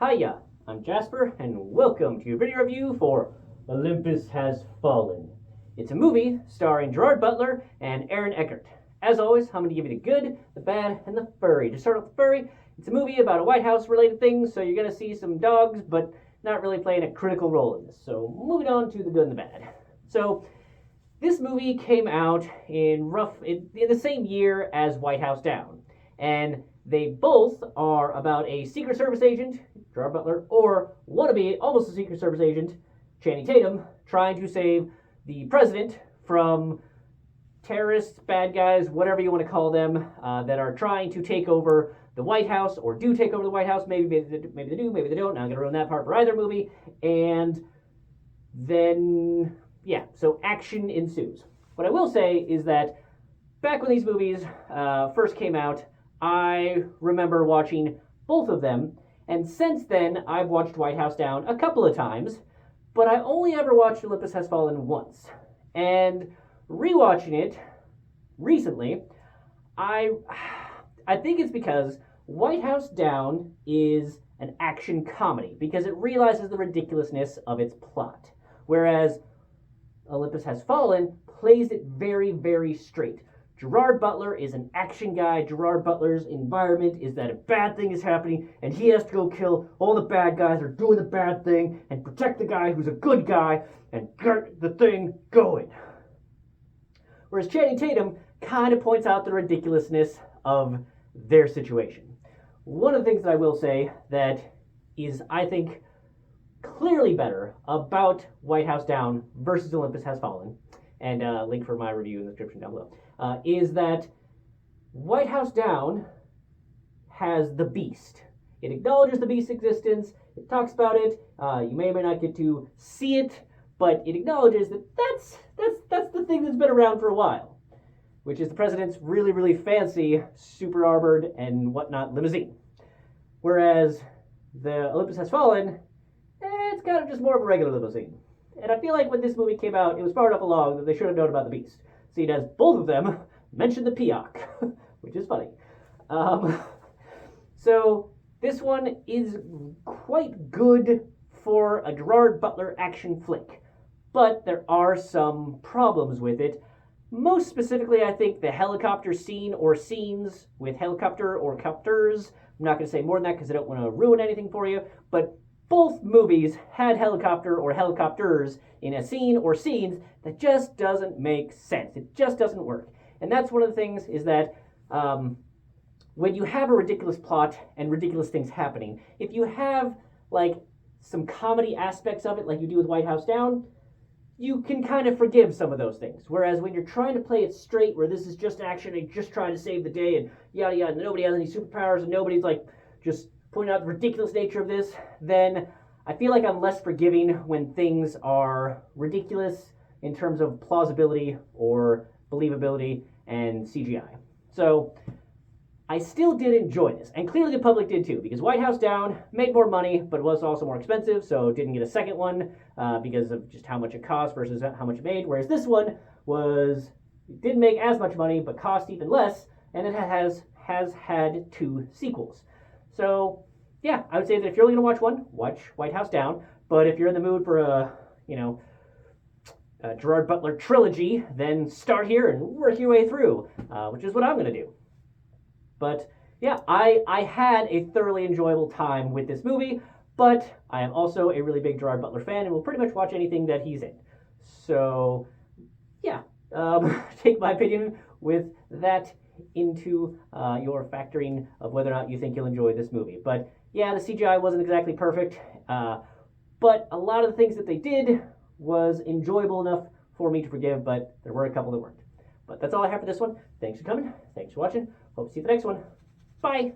Hiya, I'm Jasper, and welcome to your video review for Olympus Has Fallen. It's a movie starring Gerard Butler and Aaron Eckhart. As always, I'm going to give you the good, the bad, and the furry. To start with the furry, it's a movie about a White House related thing, so you're going to see some dogs, but not really playing a critical role in this. So moving on to the good and the bad. So this movie came out in the same year as White House Down, and they both are about a Secret Service agent, Gerard Butler, or wannabe, almost a Secret Service agent, Channing Tatum, trying to save the president from terrorists, bad guys, whatever you want to call them, that are trying to take over the White House, or do take over the White House. Maybe they do, maybe they don't. Not going to ruin that part for either movie. And then, yeah, so action ensues. What I will say is that back when these movies first came out, I remember watching both of them, and since then, I've watched White House Down a couple of times, but I only ever watched Olympus Has Fallen once. And rewatching it recently, I think it's because White House Down is an action comedy, because it realizes the ridiculousness of its plot, whereas Olympus Has Fallen plays it very, very straight. Gerard Butler is an action guy. Gerard Butler's environment is that a bad thing is happening, and he has to go kill all the bad guys that are doing the bad thing and protect the guy who's a good guy and get the thing going. Whereas Channing Tatum kind of points out the ridiculousness of their situation. One of the things that I will say that is, I think, clearly better about White House Down versus Olympus Has Fallen, and link for my review in the description down below, is that White House Down has the Beast. It acknowledges the Beast's existence, it talks about it, you may or may not get to see it, but it acknowledges that that's the thing that's been around for a while, which is the president's really, really fancy, super armored and whatnot limousine. Whereas the Olympus Has Fallen, it's kind of just more of a regular limousine. And I feel like when this movie came out, it was far enough along that they should have known about the Beast. Seeing as both of them mention the Peacock, which is funny. So this one is quite good for a Gerard Butler action flick, but there are some problems with it. Most specifically, I think the helicopter scene or scenes with helicopter or copters. I'm not going to say more than that because I don't want to ruin anything for you, but both movies had helicopter or helicopters in a scene or scenes that just doesn't make sense. It just doesn't work. And that's one of the things is that when you have a ridiculous plot and ridiculous things happening, if you have like some comedy aspects of it like you do with White House Down, you can kind of forgive some of those things. Whereas when you're trying to play it straight, where this is just action and just trying to save the day and yada yada, and nobody has any superpowers and nobody's like just pointing out the ridiculous nature of this, then I feel like I'm less forgiving when things are ridiculous in terms of plausibility or believability and CGI. So I still did enjoy this, and clearly the public did too, because White House Down made more money, but was also more expensive, so didn't get a second one because of just how much it cost versus how much it made, whereas this one didn't make as much money, but cost even less, and it has had 2 sequels. So, yeah, I would say that if you're only going to watch one, watch White House Down. But if you're in the mood for a Gerard Butler trilogy, then start here and work your way through, which is what I'm going to do. But, yeah, I had a thoroughly enjoyable time with this movie, but I am also a really big Gerard Butler fan and will pretty much watch anything that he's in. So, yeah, take my opinion with that into your factoring of whether or not you think you'll enjoy this movie. But yeah, the CGI wasn't exactly perfect, but a lot of the things that they did was enjoyable enough for me to forgive, but there were a couple that weren't. But that's all I have for this one. Thanks for coming. Thanks for watching. Hope to see you at the next one. Bye.